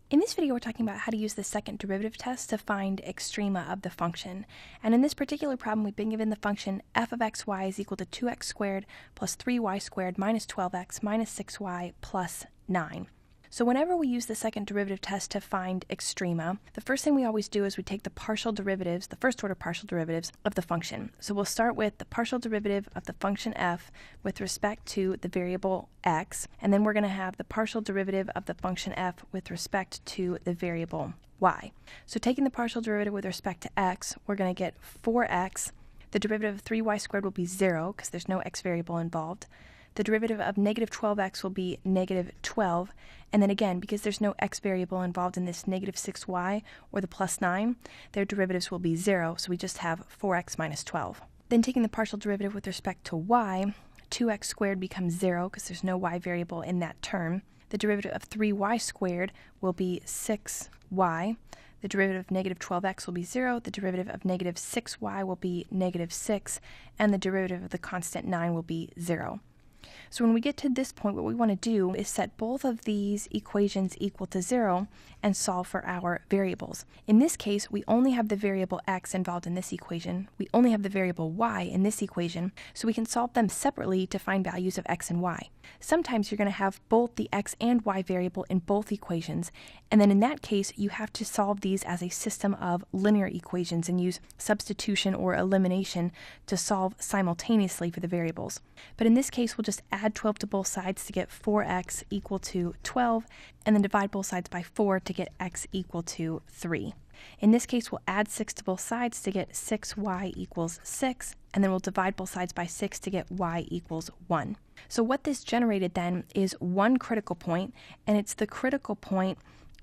In this video, we're talking about how to use the second derivative test to find extrema of the function. And in this particular problem, we've been given the function f of xy is equal to 2x squared plus 3y squared minus 12x minus 6y plus 9. So whenever we use the second derivative test to find extrema, the first thing we always do is we take the partial derivatives, the first order partial derivatives of the function. So we'll start with the partial derivative of the function f with respect to the variable x, and then we're going to have the partial derivative of the function f with respect to the variable y. So taking the partial derivative with respect to x, we're going to get 4x. The derivative of 3y squared will be 0 because there's no x variable involved. The derivative of negative 12x will be negative 12, and then again, because there's no x variable involved in this negative 6y or the plus 9, their derivatives will be 0, so we just have 4x minus 12. Then taking the partial derivative with respect to y, 2x squared becomes 0 because there's no y variable in that term. The derivative of 3y squared will be 6y. The derivative of negative 12x will be 0, the derivative of negative 6y will be negative 6, and the derivative of the constant 9 will be 0. So when we get to this point, what we want to do is set both of these equations equal to 0 and solve for our variables. In this case, we only have the variable x involved in this equation. We only have the variable y in this equation, so we can solve them separately to find values of x and y. Sometimes you're going to have both the x and y variable in both equations, and then in that case, you have to solve these as a system of linear equations and use substitution or elimination to solve simultaneously for the variables. But in this case, we'll just add 12 to both sides to get 4x equal to 12, and then divide both sides by 4 to get x equal to 3. In this case, we'll add 6 to both sides to get 6y equals 6, and then we'll divide both sides by 6 to get y equals 1. So what this generated then is one critical point, and it's the critical point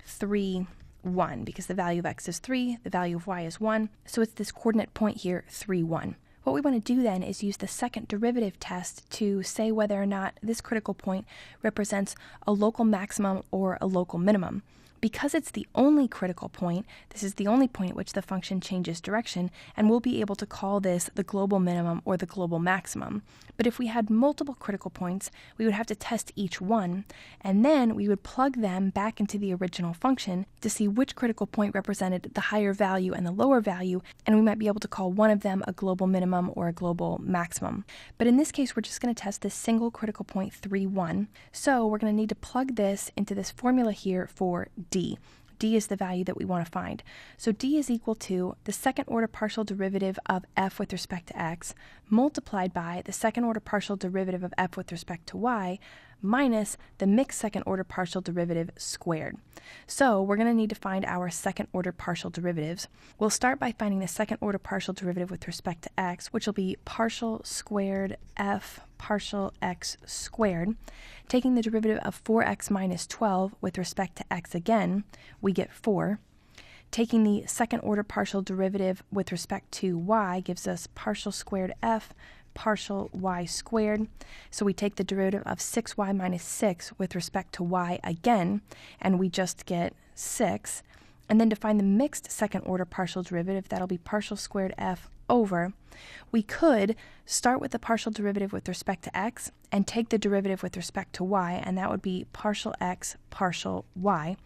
3, 1, because the value of x is 3, the value of y is 1, so it's this coordinate point here, 3, 1. What we want to do then is use the second derivative test to say whether or not this critical point represents a local maximum or a local minimum. Because it's the only critical point, this is the only point at which the function changes direction, and we'll be able to call this the global minimum or the global maximum. But if we had multiple critical points, we would have to test each one, and then we would plug them back into the original function to see which critical point represented the higher value and the lower value, and we might be able to call one of them a global minimum or a global maximum. But in this case, we're just going to test this single critical point 3, 1. So we're going to need to plug this into this formula here for d. D is the value that we want to find. So d is equal to the second order partial derivative of f with respect to x multiplied by the second order partial derivative of f with respect to y minus the mixed second order partial derivative squared. So we're going to need to find our second order partial derivatives. We'll start by finding the second order partial derivative with respect to x, which will be partial squared f partial x squared. Taking the derivative of 4x minus 12 with respect to x again, we get 4. Taking the second order partial derivative with respect to y gives us partial squared f partial y squared. So we take the derivative of 6y minus 6 with respect to y again, and we just get 6. And then to find the mixed second order partial derivative, that'll be partial squared f over. We could start with the partial derivative with respect to x and take the derivative with respect to y, and that would be partial x partial y.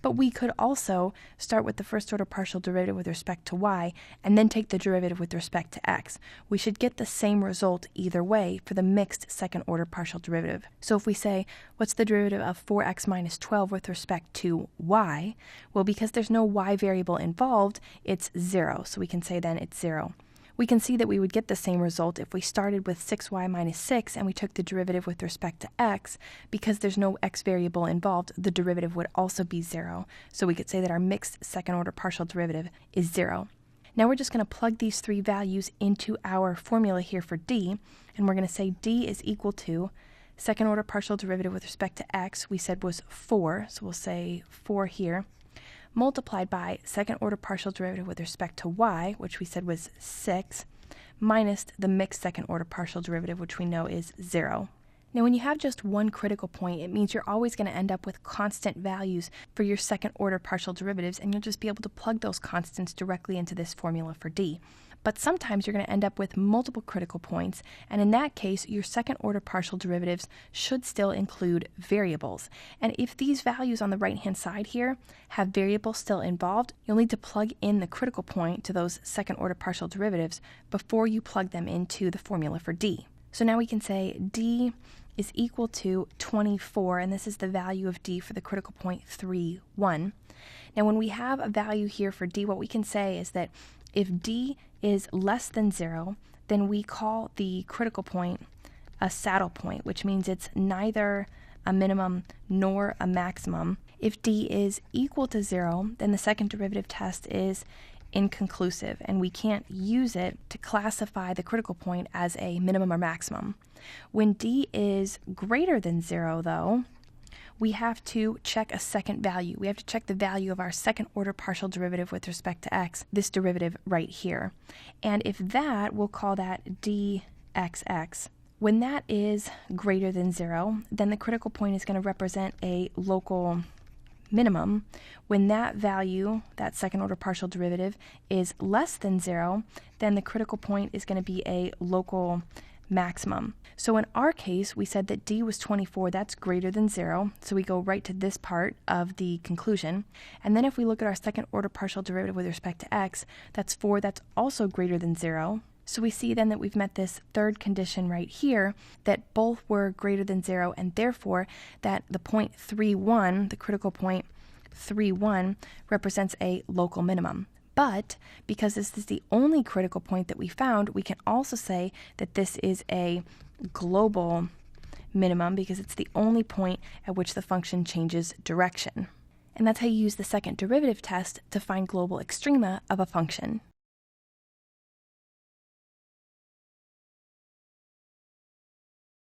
But we could also start with the first order partial derivative with respect to y and then take the derivative with respect to x. We should get the same result either way for the mixed second order partial derivative. So if we say, what's the derivative of 4x minus 12 with respect to y? Well, because there's no y variable involved, it's 0. So we can say then it's 0. We can see that we would get the same result if we started with 6y minus 6 and we took the derivative with respect to x. Because there's no x variable involved, the derivative would also be 0. So we could say that our mixed second order partial derivative is 0. Now we're just going to plug these three values into our formula here for d, and we're going to say d is equal to second order partial derivative with respect to x, we said was 4, so we'll say 4 here, multiplied by second order partial derivative with respect to y, which we said was 6, minus the mixed second order partial derivative, which we know is 0. Now when you have just one critical point, it means you're always going to end up with constant values for your second order partial derivatives, and you'll just be able to plug those constants directly into this formula for d. But sometimes you're going to end up with multiple critical points, and in that case, your second-order partial derivatives should still include variables. And if these values on the right-hand side here have variables still involved, you'll need to plug in the critical point to those second-order partial derivatives before you plug them into the formula for d. So now we can say d is equal to 24, and this is the value of d for the critical point 3, 1. Now when we have a value here for d, what we can say is that if d is less than 0, then we call the critical point a saddle point, which means it's neither a minimum nor a maximum. If d is equal to 0, then the second derivative test is inconclusive, and we can't use it to classify the critical point as a minimum or maximum. When d is greater than 0, though, we have to check a second value. We have to check the value of our second order partial derivative with respect to x, this derivative right here. And if that, we'll call that dxx. When that is greater than 0, then the critical point is going to represent a local minimum. When that value, that second order partial derivative, is less than 0, then the critical point is going to be a local maximum. So in our case, we said that d was 24, that's greater than 0, so we go right to this part of the conclusion. And then if we look at our second order partial derivative with respect to x, that's 4, that's also greater than 0. So we see then that we've met this third condition right here, that both were greater than 0, and therefore that the point 3, 1, the critical point 3, 1, represents a local minimum. But because this is the only critical point that we found, we can also say that this is a global minimum because it's the only point at which the function changes direction. And that's how you use the second derivative test to find global extrema of a function.